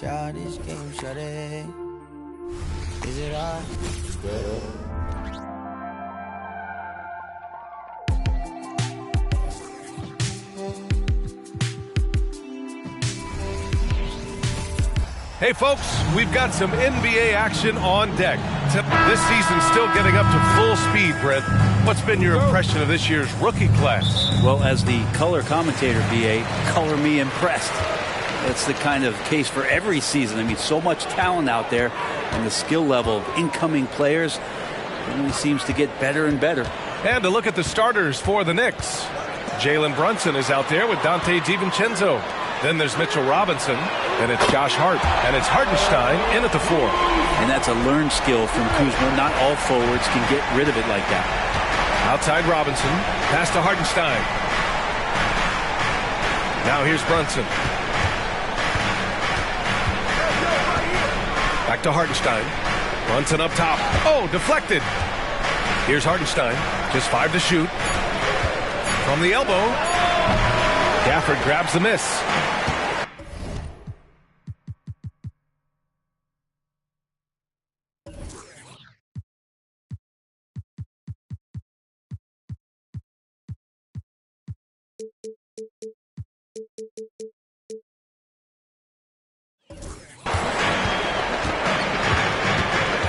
Childish game, shawty. Is it on? Hey folks, we've got some NBA action on deck. This season's still getting up to full speed, Brent. What's been your impression of this year's rookie class? Well, as the color commentator, BA, color me impressed. That's the kind of case for every season. I mean, so much talent out there, and the skill level of incoming players only seems to get better and better. And to look at the starters for the Knicks. Jalen Brunson is out there with Dante DiVincenzo. Then there's Mitchell Robinson. Then it's Josh Hart. And it's Hartenstein in at the 4. And that's a learned skill from Kuzma. Not all forwards can get rid of it like that. Outside Robinson. Pass to Hartenstein. Now here's Brunson. Back to Hartenstein. Brunson up top. Oh, deflected. Here's Hartenstein. Just 5 to shoot. From the elbow. Gafford grabs the miss.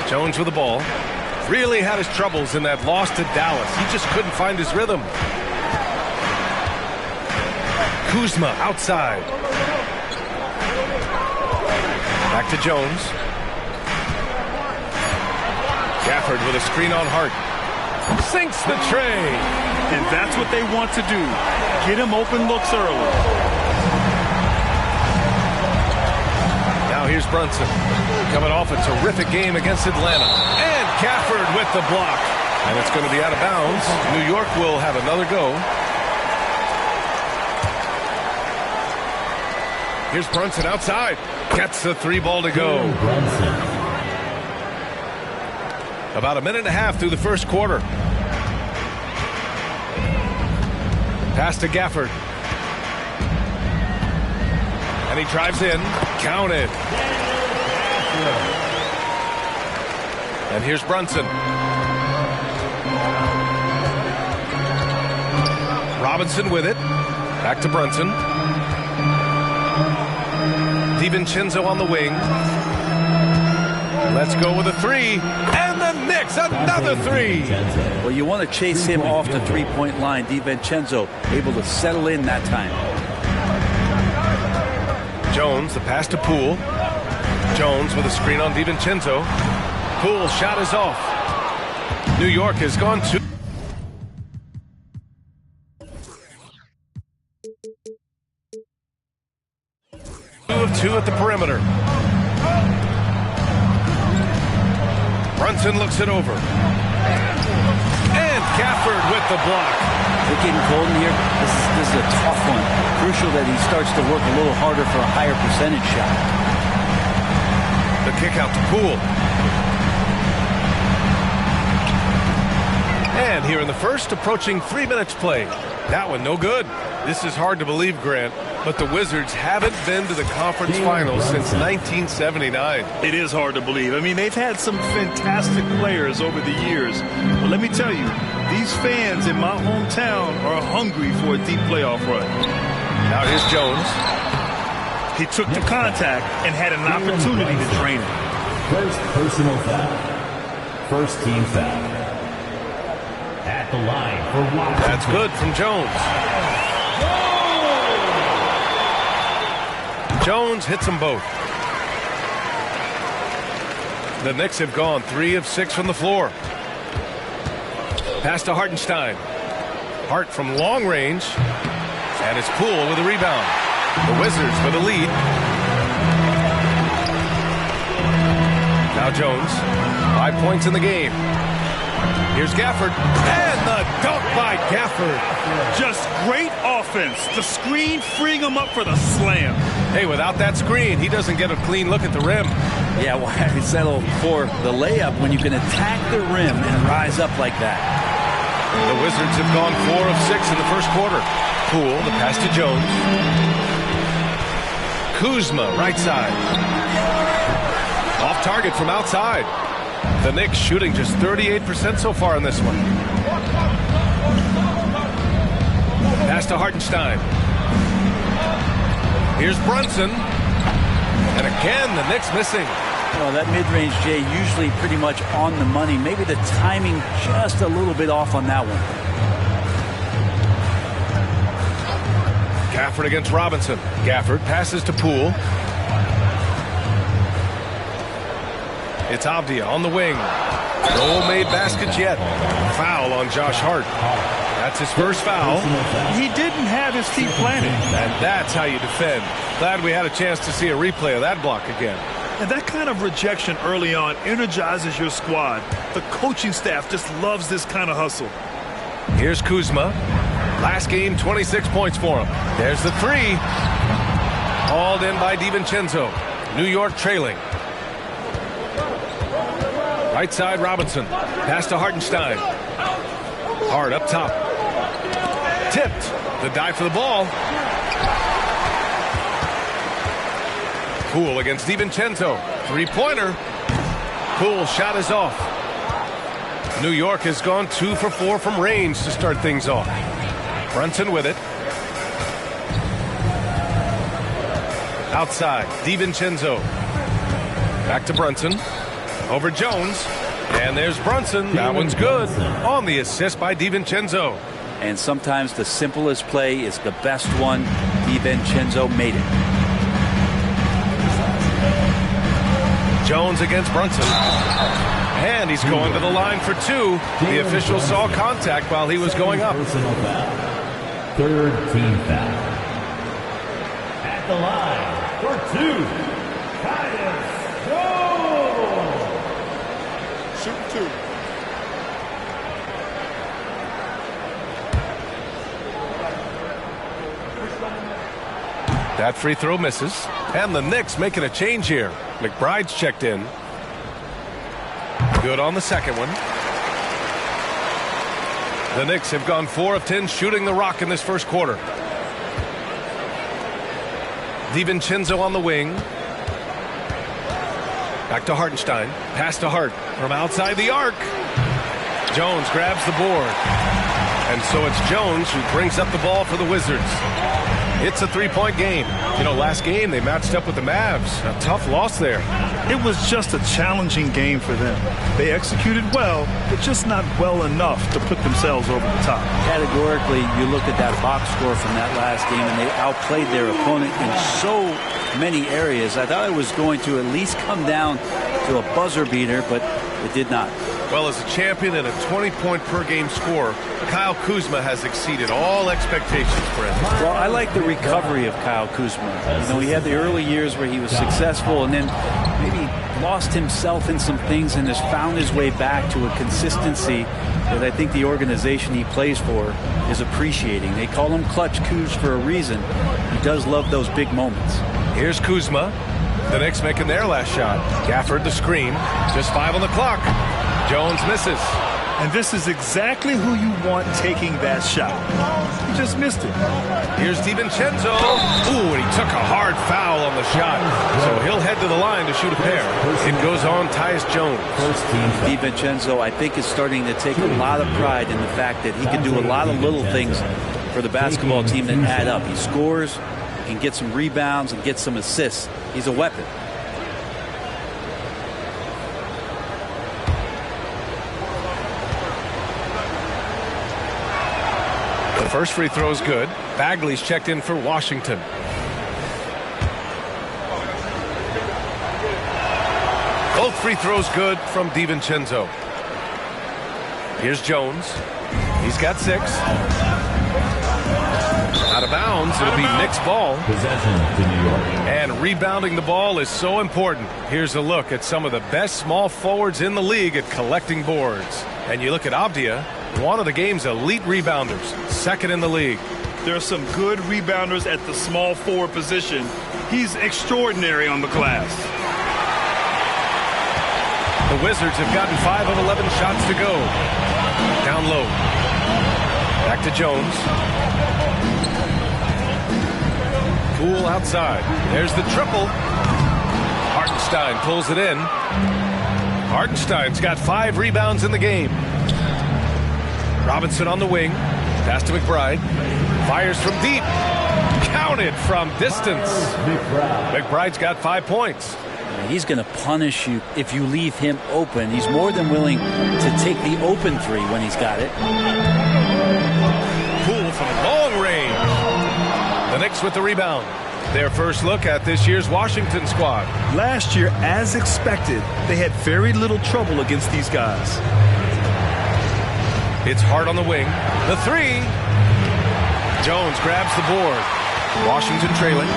Jones with the ball. Really had his troubles in that loss to Dallas. He just couldn't find his rhythm. Kuzma outside. Back to Jones. Gafford with a screen on Hart. Sinks the tray. And that's what they want to do. Get him open looks early. Now here's Brunson. Coming off a terrific game against Atlanta. And Gafford with the block. And it's going to be out of bounds. New York will have another go. Here's Brunson outside. Gets the 3 ball to go. About a minute and a half through the first quarter. Pass to Gafford. And he drives in. Counted. And here's Brunson. Robinson with it. Back to Brunson. DiVincenzo on the wing. Let's go with a 3. And the Knicks, another 3. Well, you want to chase him off the three-point line. DiVincenzo able to settle in that time. Jones, the pass to Poole. Jones with a screen on DiVincenzo. Poole shot is off. New York has gone 2 of 2 at the perimeter. Brunson looks it over. And Gafford with the block. They're getting cold in here. This is a tough one. Crucial that he starts to work a little harder for a higher percentage shot. The kick out to Poole. And here in the first, approaching 3 minutes played. That one no good. This is hard to believe, Grant, but the Wizards haven't been to the conference finals since 1979. It is hard to believe. I mean, they've had some fantastic players over the years. But let me tell you, these fans in my hometown are hungry for a deep playoff run. Now here's Jones. He took the contact and had an opportunity to drain it. First personal foul. First team foul. At the line for Washington. That's good from Jones. Jones hits them both. The Knicks have gone 3 of 6 from the floor. Pass to Hartenstein. Hart from long range. And it's Poole with a rebound. The Wizards with a lead. Now Jones. 5 points in the game. Here's Gafford. And the dunk by Gafford. Just great offense. The screen freeing him up for the slam. Hey, without that screen, he doesn't get a clean look at the rim. Yeah, why settle for the layup when you can attack the rim and rise up like that? The Wizards have gone 4 of 6 in the first quarter. Poole, the pass to Jones. Kuzma, right side. Off target from outside. The Knicks shooting just 38% so far in this one. Pass to Hartenstein. Here's Brunson. And again, the Knicks missing. Well, that mid-range, Jay, usually pretty much on the money. Maybe the timing just a little bit off on that one. Gafford against Robinson. Gafford passes to Poole. It's Avdia on the wing. No made baskets yet. Foul on Josh Hart. That's his first foul. He didn't have his feet planted. And that's how you defend. Glad we had a chance to see a replay of that block again. And that kind of rejection early on energizes your squad. The coaching staff just loves this kind of hustle. Here's Kuzma. Last game, 26 points for him. There's the three. Hauled in by DiVincenzo. New York trailing. Right side, Robinson. Pass to Hartenstein. Hart up top. Tipped. The dive for the ball. Poole against DiVincenzo. Three-pointer. Poole shot is off. New York has gone 2 for 4 from range to start things off. Brunson with it. Outside, DiVincenzo. Back to Brunson. Over Jones. And there's Brunson. That one's good. On the assist by DiVincenzo. And sometimes the simplest play is the best one. DiVincenzo made it. Jones against Brunson. And he's going to the line for two. The official saw contact while he was going up. Third team foul. At the line for two, Tyus Jones. Shoot two. That free throw misses. And the Knicks making a change here. McBride's checked in. Good on the second one. The Knicks have gone 4 of 10 shooting the rock in this first quarter. DiVincenzo on the wing. Back to Hartenstein. Pass to Hart from outside the arc. Jones grabs the board. And so it's Jones who brings up the ball for the Wizards. It's a three-point game. You know, last game they matched up with the Mavs. A tough loss there. It was just a challenging game for them. They executed well, but just not well enough to put themselves over the top. Categorically, you look at that box score from that last game, and they outplayed their opponent in so many areas. I thought it was going to at least come down to a buzzer beater, but it did not. Well, as a champion and a 20-point-per-game scorer, Kyle Kuzma has exceeded all expectations, Brent. Well, I like the recovery of Kyle Kuzma. You know, he had the early years where he was successful and then maybe lost himself in some things and has found his way back to a consistency that I think the organization he plays for is appreciating. They call him Clutch Kuz for a reason. He does love those big moments. Here's Kuzma. The Knicks making their last shot. Gafford the screen. Just 5 on the clock. Jones misses. And this is exactly who you want taking that shot. He just missed it. Here's DiVincenzo. Ooh, and he took a hard foul on the shot. So he'll head to the line to shoot a pair. It goes on Tyus Jones. DiVincenzo, I think, is starting to take a lot of pride in the fact that he can do a lot of little things for the basketball team that add up. He scores, he can get some rebounds and get some assists. He's a weapon. The first free throw is good. Bagley's checked in for Washington. Both free throws good from DiVincenzo. Here's Jones. He's got 6. Out of bounds. It'll be Knicks ball. Possession to New York. And rebounding the ball is so important. Here's a look at some of the best small forwards in the league at collecting boards. And you look at Avdia, one of the game's elite rebounders, 2nd in the league. There are some good rebounders at the small forward position. He's extraordinary on the glass. The Wizards have gotten 5 of 11 shots to go. Down low. Back to Jones. Poole outside. There's the triple. Hartenstein pulls it in. Hartenstein's got 5 rebounds in the game. Robinson on the wing. Pass to McBride. Fires from deep. Counted from distance. McBride's got 5 points. He's going to punish you if you leave him open. He's more than willing to take the open 3 when he's got it. Poole from long range. The Knicks with the rebound. Their first look at this year's Washington squad. Last year, as expected, they had very little trouble against these guys. It's Hart on the wing. The 3. Jones grabs the board. Washington trailing.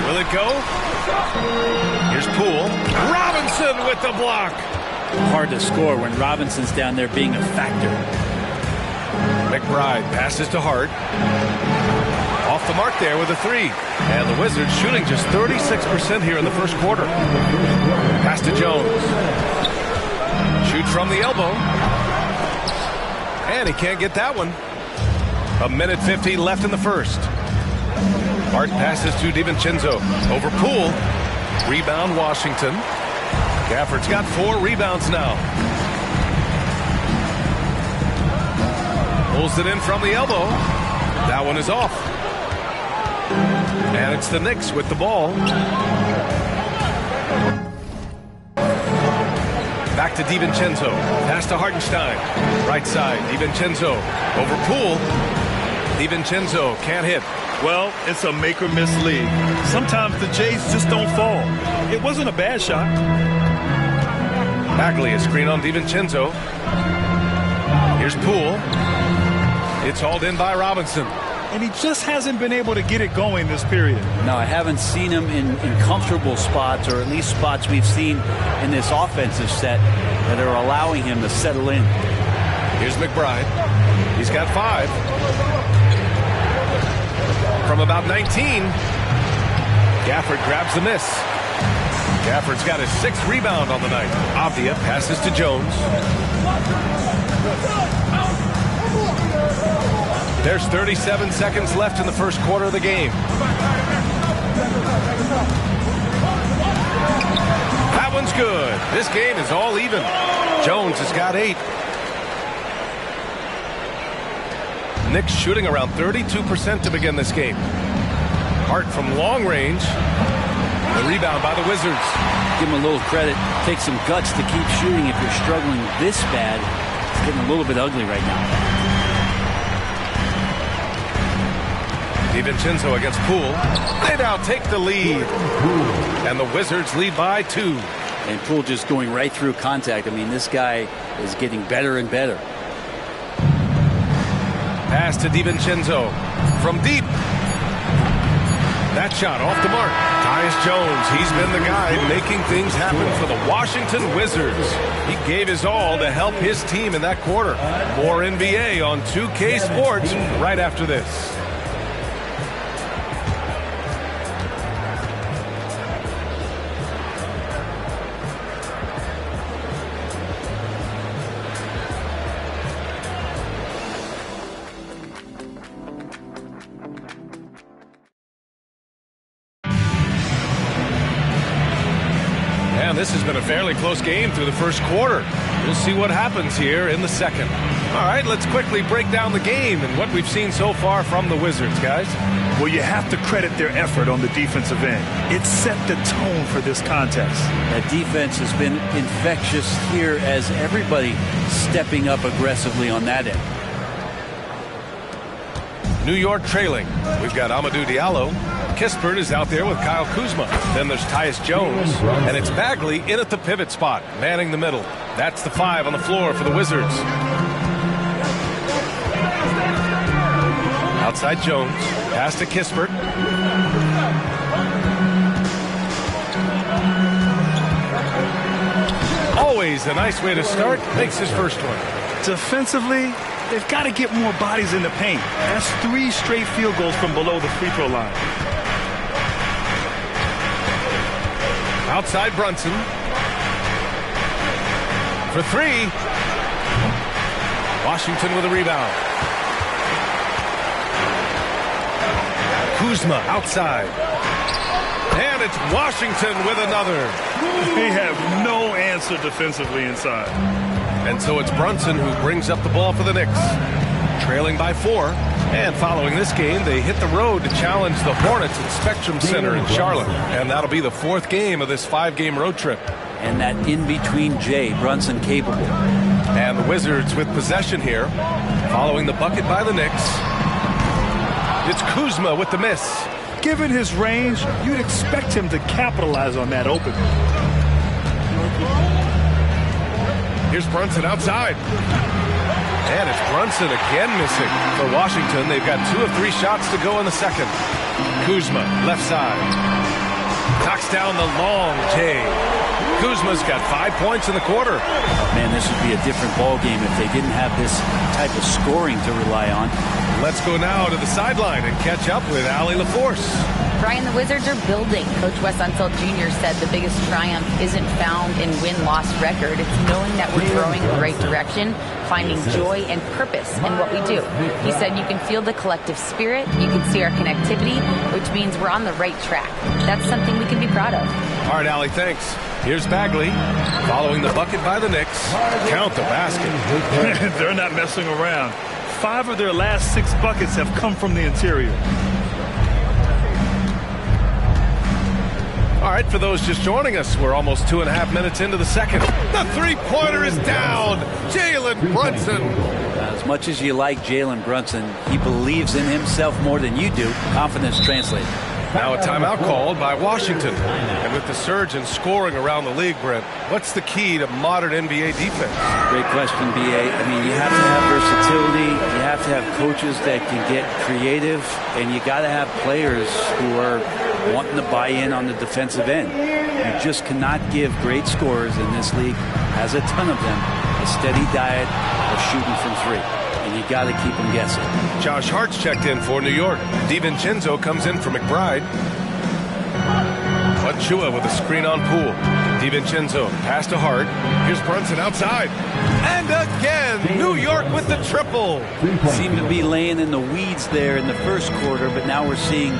Will it go? Here's Poole. Robinson with the block. Hard to score when Robinson's down there being a factor. McBride passes to Hart. Off the mark there with a 3. And the Wizards shooting just 36% here in the first quarter. Pass to Jones. Shoots from the elbow. And he can't get that one. 1:50 left in the first. Hart passes to DiVincenzo. Over Poole. Rebound Washington. Gafford's got 4 rebounds now. Pulls it in from the elbow. That one is off. And it's the Knicks with the ball. Back to DiVincenzo. Pass to Hartenstein. Right side. DiVincenzo. Over Poole. DiVincenzo can't hit. Well, it's a make or miss league. Sometimes the Jays just don't fall. It wasn't a bad shot. Bagley, a screen on DiVincenzo. Here's Poole. It's hauled in by Robinson. And he just hasn't been able to get it going this period. No, I haven't seen him in comfortable spots, or at least spots we've seen in this offensive set that are allowing him to settle in. Here's McBride. He's got 5. From about 19. Gafford grabs the miss. Gafford's got his 6th rebound on the night. Avdia passes to Jones. There's 37 seconds left in the first quarter of the game. That one's good. This game is all even. Jones has got 8. Knicks shooting around 32% to begin this game. Hart from long range. The rebound by the Wizards. Give him a little credit. Take some guts to keep shooting if you're struggling this bad. It's getting a little bit ugly right now. DiVincenzo against Poole. They now take the lead. And the Wizards lead by 2. And Poole just going right through contact. I mean, this guy is getting better and better. Pass to DiVincenzo from deep. That shot off the mark. Tyus Jones, he's been the guy making things happen for the Washington Wizards. He gave his all to help his team in that quarter. More NBA on 2K Sports right after this. This has been a fairly close game through the first quarter. We'll see what happens here in the second. All right, let's quickly break down the game and what we've seen so far from the Wizards, guys. Well, you have to credit their effort on the defensive end. It set the tone for this contest. That defense has been infectious here as everybody stepping up aggressively on that end. New York trailing. We've got Amadou Diallo. Kispert is out there with Kyle Kuzma. Then there's Tyus Jones. And it's Bagley in at the pivot spot, manning the middle. That's the 5 on the floor for the Wizards. Outside Jones. Pass to Kispert. Always a nice way to start. Makes his first one. Defensively, they've got to get more bodies in the paint. That's 3 straight field goals from below the free throw line. Outside Brunson. For 3. Washington with a rebound. Kuzma outside. And it's Washington with another. They have no answer defensively inside. And so it's Brunson who brings up the ball for the Knicks. Trailing by 4. And following this game, they hit the road to challenge the Hornets at Spectrum Center in Charlotte. And that'll be the 4th game of this 5-game road trip. And that in-between Jay, Brunson capable. And the Wizards with possession here. Following the bucket by the Knicks. It's Kuzma with the miss. Given his range, you'd expect him to capitalize on that opening. Here's Brunson outside. And it's Brunson again missing. For Washington, they've got 2 of 3 shots to go in the second. Kuzma, left side. Knocks down the long J. Kuzma's got 5 points in the quarter. Man, this would be a different ball game if they didn't have this type of scoring to rely on. Let's go now to the sideline and catch up with Allie LaForce. Brian, the Wizards are building. Coach Wes Unseld Jr. said the biggest triumph isn't found in win-loss record. It's knowing that we're growing in the right direction, finding joy and purpose in what we do. He said you can feel the collective spirit, you can see our connectivity, which means we're on the right track. That's something we can be proud of. All right, Allie, thanks. Here's Bagley, following the bucket by the Knicks. Count the basket. They're not messing around. 5 of their last 6 buckets have come from the interior. All right, for those just joining us, we're almost 2.5 minutes into the second. The three-pointer is down. Jalen Brunson. As much as you like Jalen Brunson, he believes in himself more than you do. Confidence translated. Now a timeout called by Washington. And with the surge in scoring around the league, Brent, what's the key to modern NBA defense? Great question, B.A. I mean, you have to have versatility. You have to have coaches that can get creative. And you got to have players who are wanting to buy in on the defensive end. You just cannot give great scorers, in this league has a ton of them, a steady diet of shooting from 3. And you got to keep them guessing. Josh Hart's checked in for New York. DiVincenzo comes in for McBride. Achua with a screen on Poole. DiVincenzo pass to Hart. Here's Brunson outside. And again, New York with the triple. Seemed to be laying in the weeds there in the first quarter, but now we're seeing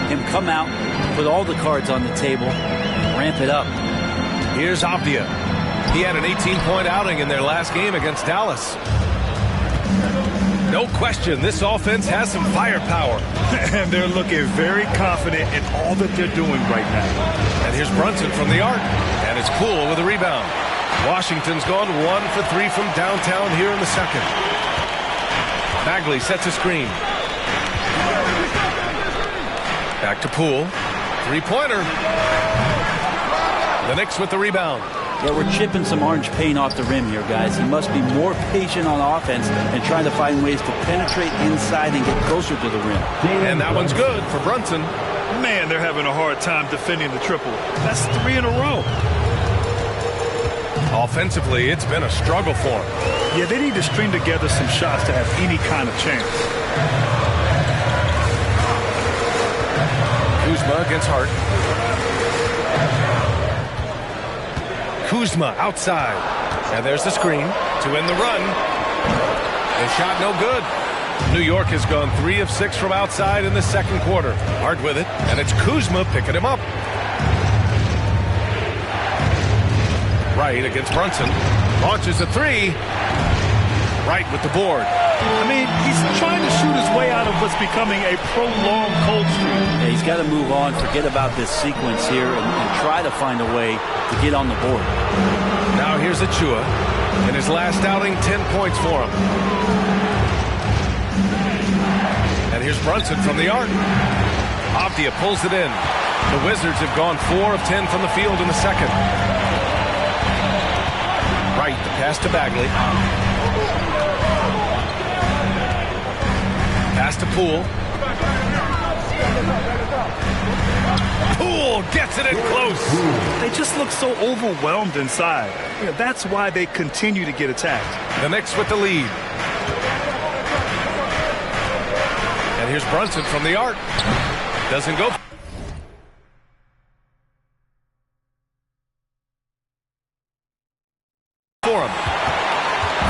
him come out, put all the cards on the table, ramp it up. Here's Avdia. He had an 18-point outing in their last game against Dallas. No question, this offense has some firepower. And they're looking very confident in all that they're doing right now. And here's Brunson from the arc. And it's Poole with a rebound. Washington's gone 1 for 3 from downtown here in the second. Bagley sets a screen. Back to Poole. 3-pointer. The Knicks with the rebound. Yeah, we're chipping some orange paint off the rim here, guys. He must be more patient on offense and trying to find ways to penetrate inside and get closer to the rim. And that one's good for Brunson. Man, they're having a hard time defending the triple. That's 3 in a row. Offensively, it's been a struggle for him. Yeah, they need to string together some shots to have any kind of chance. Kuzma against Hart. Kuzma outside. And there's the screen to end the run. The shot no good. New York has gone 3 of 6 from outside in the second quarter. Hart with it, and it's Kuzma picking him up. Wright against Brunson. Launches a 3. Wright with the board. I mean, he's trying to shoot his way out of what's becoming a prolonged cold streak. Yeah, he's got to move on, forget about this sequence here, and try to find a way to get on the board. Now here's Achua. In his last outing, 10 points for him. And here's Brunson from the arc. Avdia pulls it in. The Wizards have gone 4 of 10 from the field in the second. Wright, the pass to Bagley. Pass to Poole. Poole gets it in close. They just look so overwhelmed inside. Yeah, that's why they continue to get attacked. The Knicks with the lead. And here's Brunson from the arc. Doesn't go for him.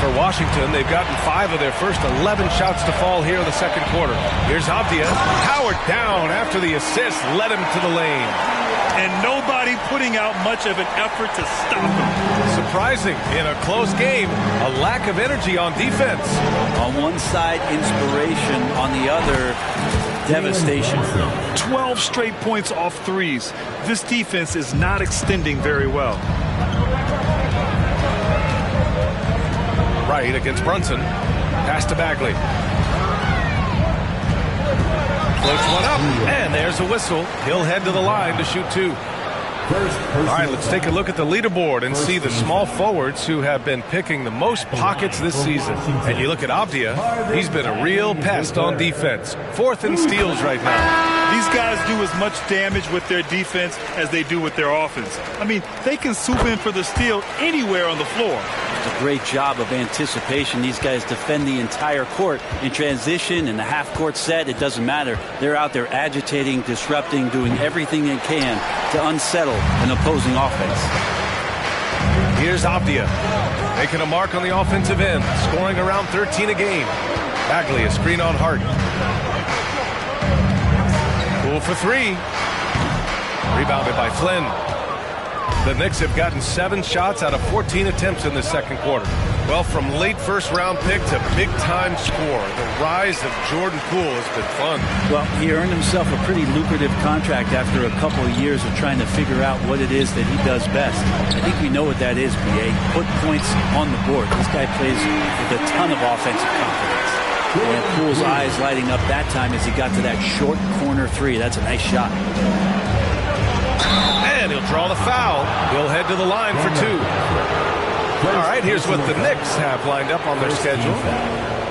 For Washington, they've gotten 5 of their first 11 shots to fall here in the second quarter. Here's Avdia. Howard down after the assist led him to the lane. And nobody putting out much of an effort to stop him. Surprising in a close game, a lack of energy on defense. On one side, inspiration. On the other, devastation. 12 straight points off threes. This defense is not extending very well. Right against Brunson. Pass to Bagley. Floats one up, and there's a whistle. He'll head to the line to shoot 2. All right, let's take a look at the leaderboard and see the small forwards who have been picking the most pockets this season. And you look at Avdia, he's been a real pest on defense. 4th in steals right now. These guys do as much damage with their defense as they do with their offense. I mean, they can swoop in for the steal anywhere on the floor. It's a great job of anticipation. These guys defend the entire court. In transition, in the half-court set, it doesn't matter. They're out there agitating, disrupting, doing everything they can to unsettle an opposing offense. Here's Avdia, making a mark on the offensive end, scoring around 13 a game. Bagley, a screen on Hart. Poole for 3. Rebounded by Flynn. The Knicks have gotten 7 shots out of 14 attempts in the second quarter. Well, from late first-round pick to big-time scorer, the rise of Jordan Poole has been fun. Well, he earned himself a pretty lucrative contract after a couple of years of trying to figure out what it is that he does best. I think we know what that is, B.A. Put points on the board. This guy plays with a ton of offensive confidence. And Poole's eyes lighting up that time as he got to that short corner 3. That's a nice shot. And he'll draw the foul. He'll head to the line for 2. All right, here's what the Knicks have lined up on their schedule.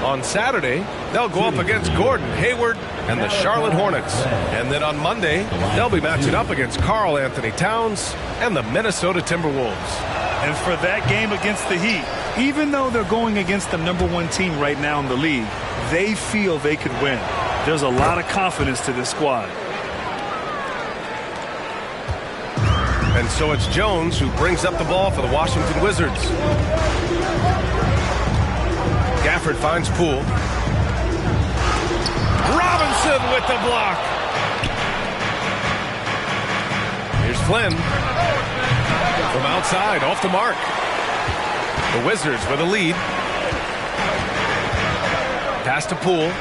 On Saturday, they'll go up against Gordon Hayward and the Charlotte Hornets. And then on Monday, they'll be matching up against Karl Anthony Towns and the Minnesota Timberwolves. And for that game against the Heat, even though they're going against the #1 team right now in the league, they feel they could win. There's a lot of confidence to this squad. And so it's Jones who brings up the ball for the Washington Wizards. Gafford finds Poole. Robinson with the block. Here's Flynn. From outside, off the mark. The Wizards with a lead. Pass to Poole.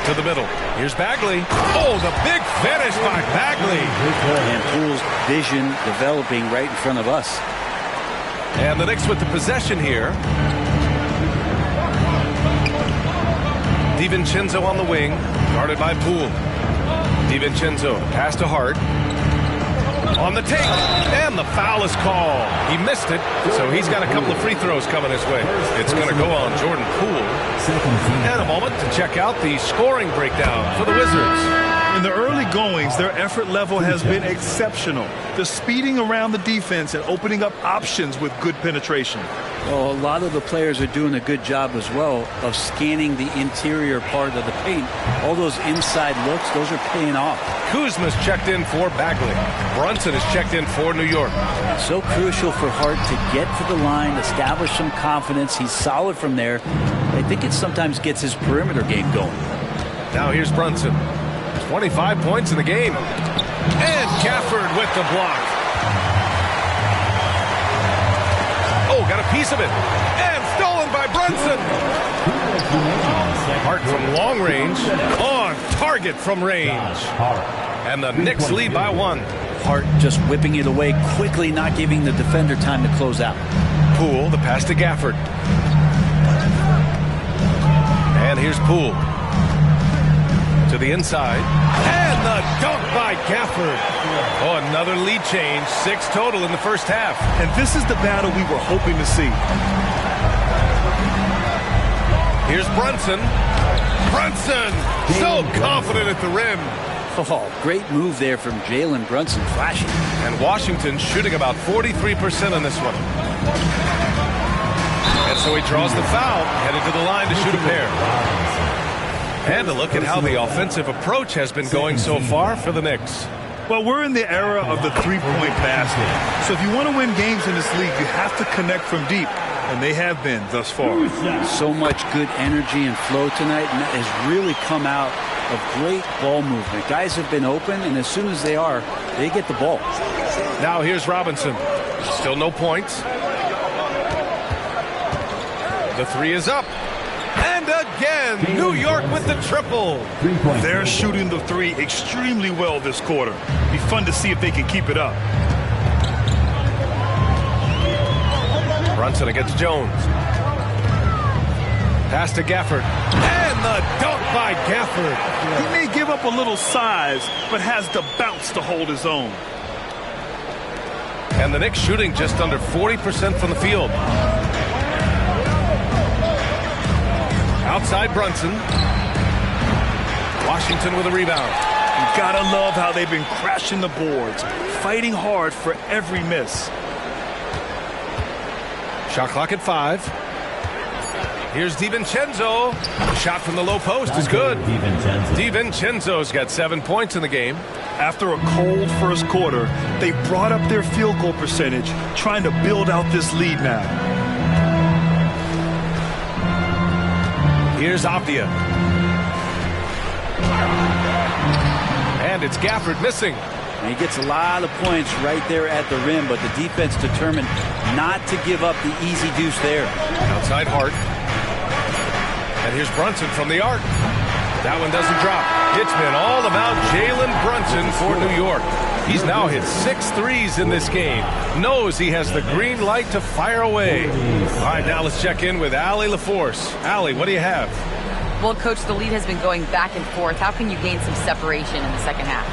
To the middle. Here's Bagley. Oh, the big finish by Bagley. And Poole's vision developing right in front of us. And the Knicks with the possession here. DiVincenzo on the wing, guarded by Poole. DiVincenzo, pass to Hart. On the take, and the foul is called. He missed it, so he's got a couple of free throws coming his way. It's going to go on Jordan Poole. And a moment to check out the scoring breakdown for the Wizards. In the early goings, their effort level has been exceptional. The speeding around the defense and opening up options with good penetration. Well, a lot of the players are doing a good job as well of scanning the interior part of the paint. All those inside looks, those are paying off. Kuzma's checked in for Bagley. Brunson is checked in for New York. So crucial for Hart to get to the line, establish some confidence. He's solid from there. I think it sometimes gets his perimeter game going. Now here's Brunson. 25 points in the game. And Gafford with the block. Oh, got a piece of it. And stolen by Brunson. Hart from long range. On target from range. And the Knicks lead by 1. Hart just whipping it away quickly, not giving the defender time to close out. Poole, the pass to Gafford. And here's Poole. To the inside. And the dunk by Gafford. Oh, another lead change. 6 total in the first half. And this is the battle we were hoping to see. Here's Brunson. Brunson, so confident at the rim. Oh, great move there from Jalen Brunson, flashing. And Washington shooting about 43% on this one. And so he draws the foul, headed to the line to shoot a pair. And a look at how the offensive approach has been going so far for the Knicks. Well, we're in the era of the three-point basket. So if you want to win games in this league, you have to connect from deep. And they have been thus far. So much good energy and flow tonight, and that has really come out of great ball movement. Guys have been open, and as soon as they are, they get the ball. Now here's Robinson. Still no points. The three is up. And again, New York with the triple. They're shooting the three extremely well this quarter. Be fun to see if they can keep it up. Brunson against Jones. Pass to Gafford. And the dunk by Gafford. He may give up a little size, but has the bounce to hold his own. And the Knicks shooting just under 40% from the field. Outside Brunson. Washington with a rebound. You gotta love how they've been crashing the boards, fighting hard for every miss. Shot clock at 5. Here's DiVincenzo. The shot from the low post is good. DiVincenzo's got 7 points in the game. After a cold first quarter, they brought up their field goal percentage, trying to build out this lead now. Here's Avdia. And it's Gafford missing. And he gets a lot of points right there at the rim, but the defense determined not to give up the easy deuce there. Outside Hart. And here's Brunson from the arc. That one doesn't drop. It's been all about Jalen Brunson for New York. He's now hit 6 threes in this game. Knows he has the green light to fire away. All right, now let's check in with Allie LaForce. Allie, what do you have? Well, Coach, the lead has been going back and forth. How can you gain some separation in the second half?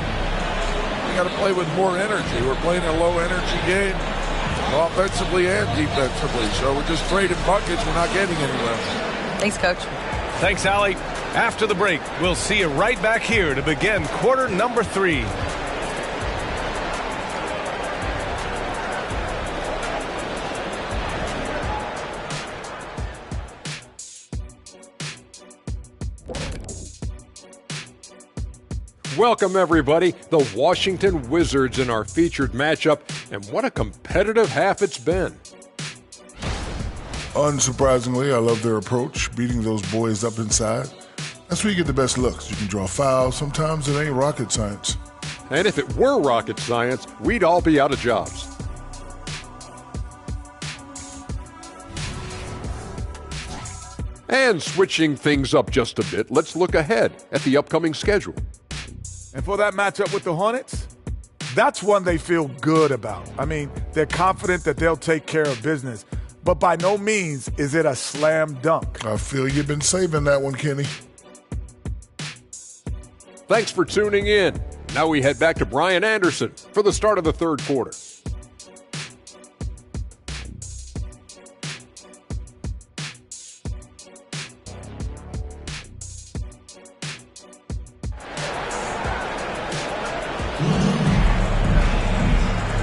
You got to play with more energy. We're playing a low-energy game, offensively and defensively. So we're just trading buckets. We're not getting anywhere. Thanks, Coach. Thanks, Allie. After the break, we'll see you right back here to begin quarter number 3. Welcome, everybody. The Washington Wizards in our featured matchup, and what a competitive half it's been. Unsurprisingly, I love their approach, beating those boys up inside. That's where you get the best looks. You can draw fouls. Sometimes it ain't rocket science. And if it were rocket science, we'd all be out of jobs. And switching things up just a bit, let's look ahead at the upcoming schedule. And for that matchup with the Hornets, that's one they feel good about. I mean, they're confident that they'll take care of business. But by no means is it a slam dunk. I feel you've been saving that one, Kenny. Thanks for tuning in. Now we head back to Brian Anderson for the start of the third quarter.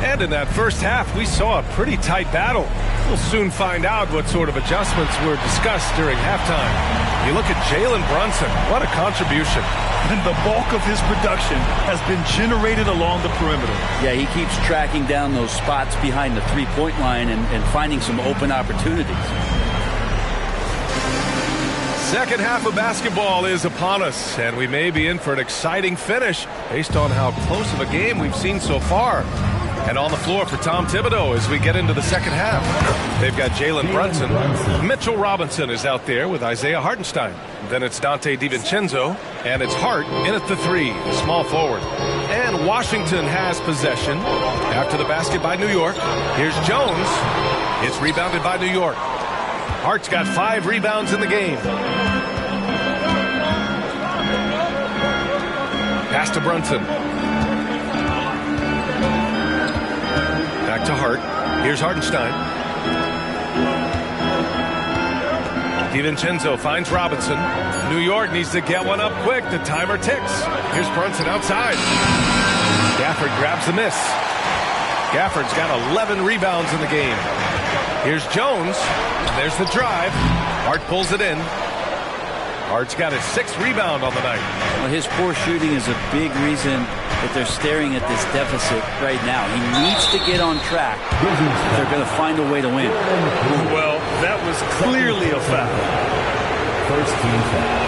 And in that first half, we saw a pretty tight battle. We'll soon find out what sort of adjustments were discussed during halftime. You look at Jalen Brunson, what a contribution. And the bulk of his production has been generated along the perimeter. Yeah, he keeps tracking down those spots behind the three-point line and finding some open opportunities. Second half of basketball is upon us, and we may be in for an exciting finish based on how close of a game we've seen so far. And on the floor for Tom Thibodeau as we get into the second half. They've got Jalen Brunson. Mitchell Robinson is out there with Isaiah Hartenstein. Then it's Dante DiVincenzo, and it's Hart in at the 3, the small forward. And Washington has possession after the basket by New York. Here's Jones. It's rebounded by New York. Hart's got 5 rebounds in the game. Pass to Brunson. Back to Hart. Here's Hartenstein. DiVincenzo finds Robinson. New York needs to get one up quick. The timer ticks. Here's Brunson outside. Gafford grabs the miss. Gafford's got 11 rebounds in the game. Here's Jones. There's the drive. Hart pulls it in. Hart's got his 6th rebound on the night. Well, his poor shooting is a big reason but they're staring at this deficit right now. He needs to get on track if they're going to find a way to win. Well, that was clearly a foul. First team foul.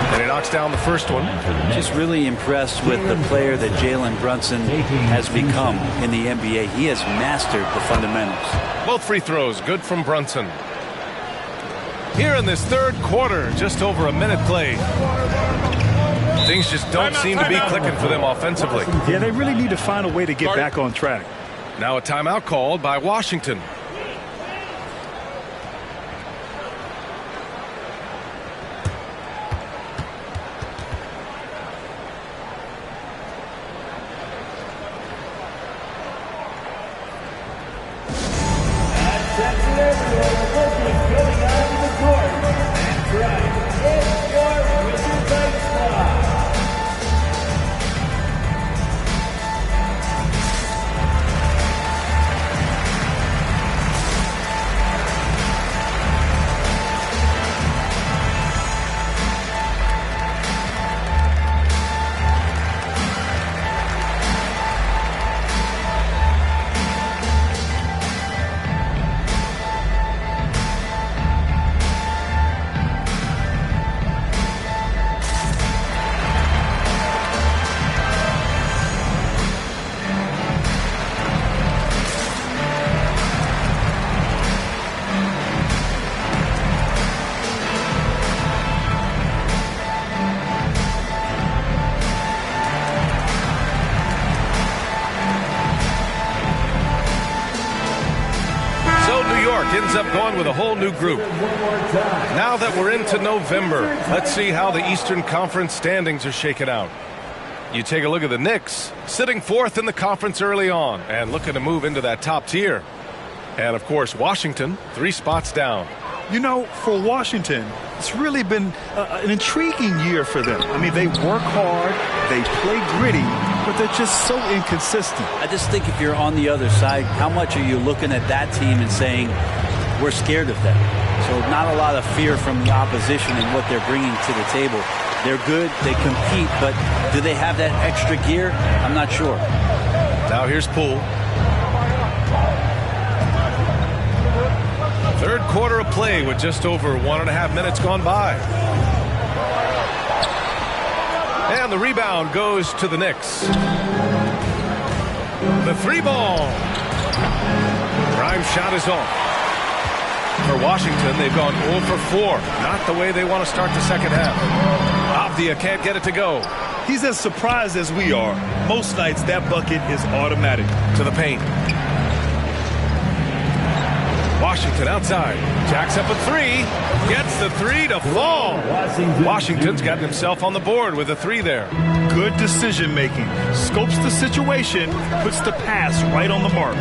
And he knocks down the first one. Just really impressed with the player that Jalen Brunson has become in the NBA. He has mastered the fundamentals. Both free throws good from Brunson. Here in this third quarter, just over a minute played. Things just don't seem to be clicking for them offensively. Yeah, they really need to find a way to get back on track. Now a timeout called by Washington. Ends up going with a whole new group. Now that we're into November, let's see how the Eastern Conference standings are shaken out. You take a look at the Knicks, sitting fourth in the conference early on and looking to move into that top tier. And, of course, Washington, 3 spots down. You know, for Washington, it's really been an intriguing year for them. I mean, they work hard, they play gritty, but they're just so inconsistent. I just think if you're on the other side, how much are you looking at that team and saying, we're scared of them? So not a lot of fear from the opposition and what they're bringing to the table. They're good, they compete, but do they have that extra gear? I'm not sure. Now here's Poole. Third quarter of play with just over 1.5 minutes gone by. And the rebound goes to the Knicks. The 3-ball. Prime shot is off. For Washington, they've gone 0 for 4. Not the way they want to start the second half. Avdia can't get it to go. He's as surprised as we are. Most nights, that bucket is automatic. To the paint. Washington outside. Jacks up a 3. Gets the 3 to fall. Washington's gotten himself on the board with a 3 there. Good decision making. Scopes the situation, puts the pass right on the mark.